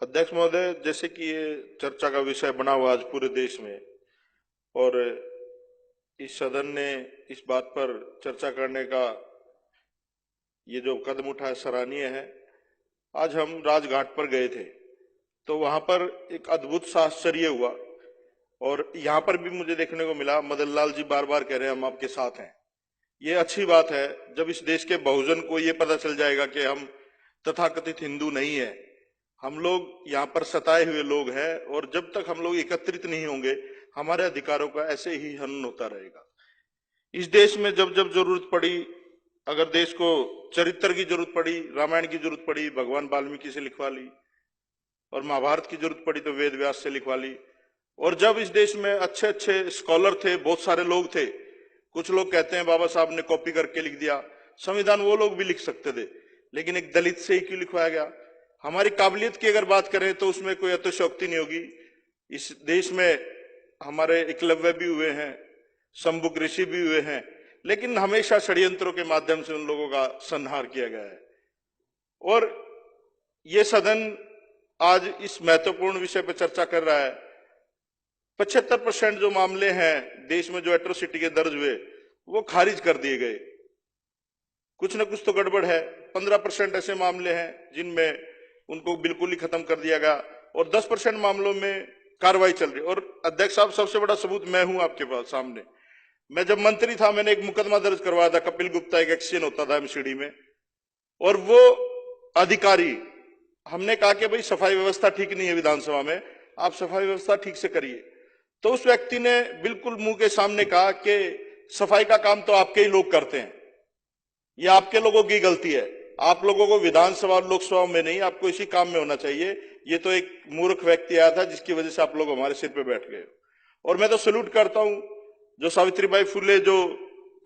अध्यक्ष महोदय, जैसे कि ये चर्चा का विषय बना हुआ आज पूरे देश में, और इस सदन ने इस बात पर चर्चा करने का ये जो कदम उठाया सराहनीय है। आज हम राजघाट पर गए थे तो वहां पर एक अद्भुत सा आश्चर्य हुआ, और यहाँ पर भी मुझे देखने को मिला मदन लाल जी बार बार कह रहे हैं हम आपके साथ हैं। ये अच्छी बात है जब इस देश के बहुजन को ये पता चल जाएगा कि हम तथाकथित हिंदू नहीं है, हम लोग यहाँ पर सताए हुए लोग हैं, और जब तक हम लोग एकत्रित नहीं होंगे हमारे अधिकारों का ऐसे ही हनन होता रहेगा। इस देश में जब जब जरूरत पड़ी, अगर देश को चरित्र की जरूरत पड़ी, रामायण की जरूरत पड़ी, भगवान वाल्मीकि से लिखवा ली, और महाभारत की जरूरत पड़ी तो वेद व्यास से लिखवा ली। और जब इस देश में अच्छे अच्छे स्कॉलर थे, बहुत सारे लोग थे, कुछ लोग कहते हैं बाबा साहब ने कॉपी करके लिख दिया संविधान, वो लोग भी लिख सकते थे, लेकिन एक दलित से ही क्यों लिखवाया गया? हमारी काबिलियत की अगर बात करें तो उसमें कोई अतिशयोक्ति नहीं होगी। इस देश में हमारे एकलव्य भी हुए हैं, शंभुक ऋषि भी हुए हैं, लेकिन हमेशा षड्यंत्रों के माध्यम से उन लोगों का संहार किया गया है। और ये सदन आज इस महत्वपूर्ण विषय पर चर्चा कर रहा है। 75% जो मामले हैं देश में जो एट्रोसिटी के दर्ज हुए वो खारिज कर दिए गए। कुछ न कुछ तो गड़बड़ है। 15% ऐसे मामले हैं जिनमें उनको बिल्कुल ही खत्म कर दिया गया, और 10% मामलों में कार्रवाई चल रही है। और अध्यक्ष साहब, सबसे बड़ा सबूत मैं हूं आपके पास सामने। मैं जब मंत्री था मैंने एक मुकदमा दर्ज करवाया था, कपिल गुप्ता एक एक्शन होता था एमसीडी में, और वो अधिकारी, हमने कहा कि भाई सफाई व्यवस्था ठीक नहीं है विधानसभा में, आप सफाई व्यवस्था ठीक से करिए। तो उस व्यक्ति ने बिल्कुल मुंह के सामने कहा कि सफाई का काम तो आपके ही लोग करते हैं, ये आपके लोगों की गलती है, आप लोगों को विधानसभा और लोकसभा में नहीं, आपको इसी काम में होना चाहिए। ये तो एक मूर्ख व्यक्ति आया था जिसकी वजह से आप लोग हमारे सिर पे बैठ गए। और मैं तो सैल्यूट करता हूं जो सावित्रीबाई फुले जो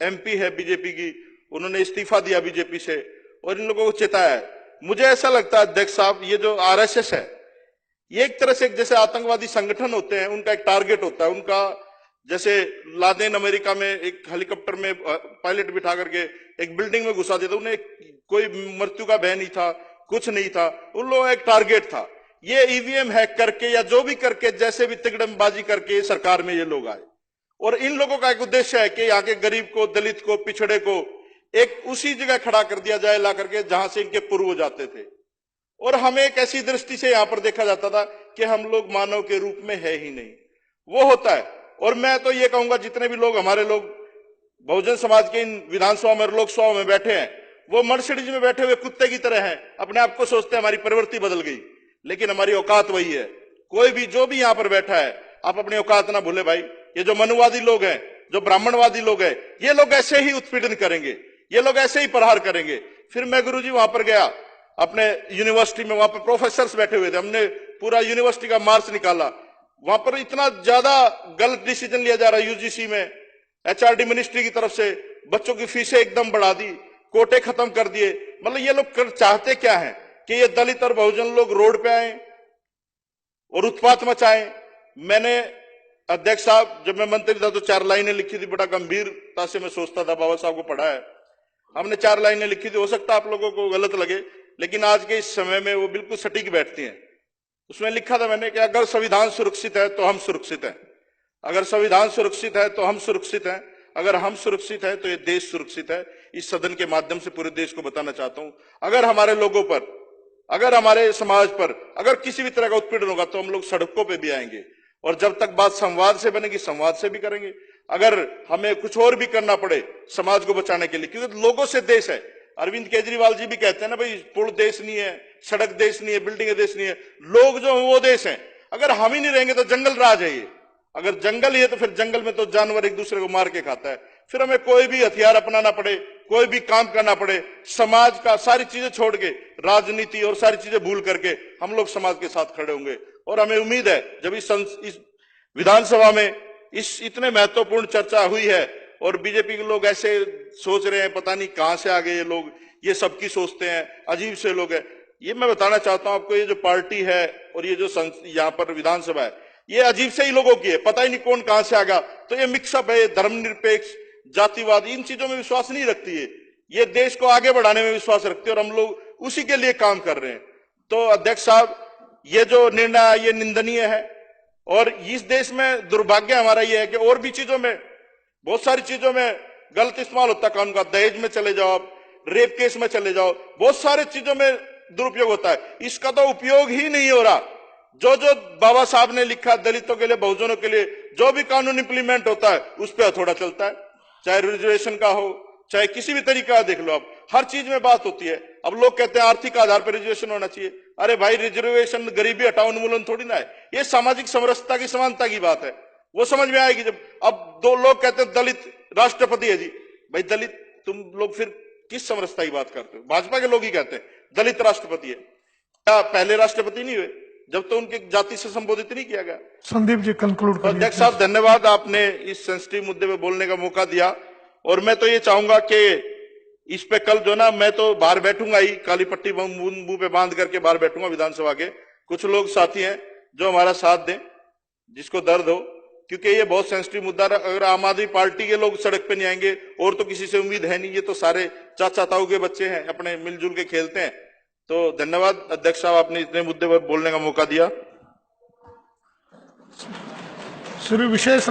एमपी है बीजेपी की, उन्होंने इस्तीफा दिया बीजेपी से और इन लोगों को चेताया है। मुझे ऐसा लगता है अध्यक्ष साहब, ये जो आरएसएस है ये एक तरह से जैसे आतंकवादी संगठन होते हैं, उनका एक टारगेट होता है। उनका जैसे लादेन अमेरिका में एक हेलीकॉप्टर में पायलट बिठा करके एक बिल्डिंग में घुसा देता, उन्हें कोई मृत्यु का भय नहीं था, कुछ नहीं था, उन लोगों का एक टारगेट था। ये ईवीएम हैक करके या जो भी करके, जैसे भी तिकड़मबाजी करके सरकार में ये लोग आए, और इन लोगों का एक उद्देश्य है कि यहाँ के गरीब को, दलित को, पिछड़े को एक उसी जगह खड़ा कर दिया जाए ला करके जहां से इनके पूर्वज जाते थे। और हमें एक ऐसी दृष्टि से यहां पर देखा जाता था कि हम लोग मानव के रूप में है ही नहीं, वो होता है। और मैं तो ये कहूंगा जितने भी लोग हमारे लोग बहुजन समाज के इन विधानसभा में लोकसभा में बैठे हैं, वो मर्सिडीज में बैठे हुए कुत्ते की तरह हैं, अपने आप को सोचते हैं हमारी प्रवृत्ति बदल गई, लेकिन हमारी औकात वही है। कोई भी जो भी यहां पर बैठा है, आप अपनी औकात ना भूले भाई। ये जो मनुवादी लोग हैं, जो ब्राह्मणवादी लोग हैं, ये लोग ऐसे ही उत्पीड़न करेंगे, ये लोग ऐसे ही प्रहार करेंगे। फिर मैं गुरुजी वहां पर गया अपने यूनिवर्सिटी में, वहां पर प्रोफेसर बैठे हुए थे, हमने पूरा यूनिवर्सिटी का मार्च निकाला। वहां पर इतना ज्यादा गलत डिसीजन लिया जा रहा है यूजीसी में, एचआरडी मिनिस्ट्री की तरफ से, बच्चों की फीसें एकदम बढ़ा दी, कोटे खत्म कर दिए। मतलब ये लोग चाहते क्या है कि ये दलित और बहुजन लोग रोड पे आए और उत्पात मचाएं। मैंने अध्यक्ष साहब जब मैं मंत्री था तो 4 लाइनें लिखी थी, बड़ा गंभीरता से मैं सोचता था, बाबा साहब को पढ़ा है, हमने 4 लाइनें लिखी थी। हो सकता है आप लोगों को गलत लगे, लेकिन आज के इस समय में वो बिल्कुल सटीक बैठती हैं। उसमें लिखा था मैंने कि अगर संविधान सुरक्षित है तो हम सुरक्षित हैं, अगर संविधान सुरक्षित है तो हम सुरक्षित हैं, अगर हम सुरक्षित हैं तो ये देश सुरक्षित है। इस सदन के माध्यम से पूरे देश को बताना चाहता हूं, अगर हमारे लोगों पर, अगर हमारे समाज पर अगर किसी भी तरह का उत्पीड़न होगा तो हम लोग सड़कों पर भी आएंगे, और जब तक बात संवाद से बनेगी संवाद से भी करेंगे। अगर हमें कुछ और भी करना पड़े समाज को बचाने के लिए, क्योंकि लोगों से देश है। अरविंद केजरीवाल जी भी कहते हैं ना भाई, पुल देश नहीं है, सड़क देश नहीं है, बिल्डिंग देश नहीं है, लोग जो है वो देश है। अगर हम ही नहीं रहेंगे तो जंगल राज है ये, अगर जंगल ही है तो फिर जंगल में तो जानवर एक दूसरे को मार के खाता है। फिर हमें कोई भी हथियार अपनाना पड़े, कोई भी काम करना पड़े, समाज का सारी चीजें छोड़ के, राजनीति और सारी चीजें भूल करके हम लोग समाज के साथ खड़े होंगे। और हमें उम्मीद है जब इस विधानसभा में इस इतने महत्वपूर्ण चर्चा हुई है और बीजेपी के लोग ऐसे सोच रहे हैं, पता नहीं कहां से आ गए ये लोग, ये सबकी सोचते हैं, अजीब से लोग हैं। ये मैं बताना चाहता हूं आपको, ये जो पार्टी है और ये जो यहाँ पर विधानसभा है, ये अजीब से ही लोगों की है, पता ही नहीं कौन कहां से आ गया। तो ये मिक्सअप है, धर्मनिरपेक्ष, जातिवाद, इन चीजों में विश्वास नहीं रखती है, ये देश को आगे बढ़ाने में विश्वास रखती है, और हम लोग उसी के लिए काम कर रहे हैं। तो अध्यक्ष साहब, ये जो निर्णय है ये निंदनीय है। और इस देश में दुर्भाग्य हमारा ये है कि और भी चीजों में, बहुत सारी चीजों में गलत इस्तेमाल होता है कानून का। दहेज में चले जाओ, रेप केस में चले जाओ, बहुत सारे चीजों में दुरुपयोग होता है। इसका तो उपयोग ही नहीं हो रहा। जो जो बाबा साहब ने लिखा दलितों के लिए, बहुजनों के लिए, जो भी कानून इंप्लीमेंट होता है उस पर हथौड़ा चलता है। चाहे रिजर्वेशन का हो, चाहे किसी भी तरीका का देख लो आप, हर चीज में बात होती है। अब लोग कहते हैं आर्थिक आधार पर रिजर्वेशन होना चाहिए। अरे भाई, रिजर्वेशन गरीबी हटाओ उन्मूलन थोड़ी ना है, ये सामाजिक समरसता की, समानता की बात है। वो समझ में आएगी जब अब दो लोग कहते हैं दलित राष्ट्रपति है जी। भाई दलित, तुम लोग फिर किस समरसता की बात करते हो? भाजपा के लोग ही कहते हैं दलित राष्ट्रपति है। क्या पहले राष्ट्रपति नहीं हुए जब तो उनकी जाति से संबोधित नहीं किया गया? संदीप जी कंक्लूड करिए। अध्यक्ष साहब धन्यवाद, आपने इस सेंसिटिव मुद्दे पे बोलने का मौका दिया। और मैं तो ये चाहूंगा कि इस पे कल जो ना, मैं तो बाहर बैठूंगा ही, काली पट्टी मुंह पे बांध करके बाहर बैठूंगा विधानसभा के। कुछ लोग साथी हैं जो हमारा साथ दें, जिसको दर्द हो, क्योंकि ये बहुत सेंसिटिव मुद्दा है। अगर आम आदमी पार्टी के लोग सड़क पे नहीं आएंगे और तो किसी से उम्मीद है नहीं। ये तो सारे चाचा ताऊ के बच्चे हैं, अपने मिलजुल के खेलते हैं। तो धन्यवाद अध्यक्ष साहब, आपने इतने मुद्दे पर बोलने का मौका दिया। श्री विशेष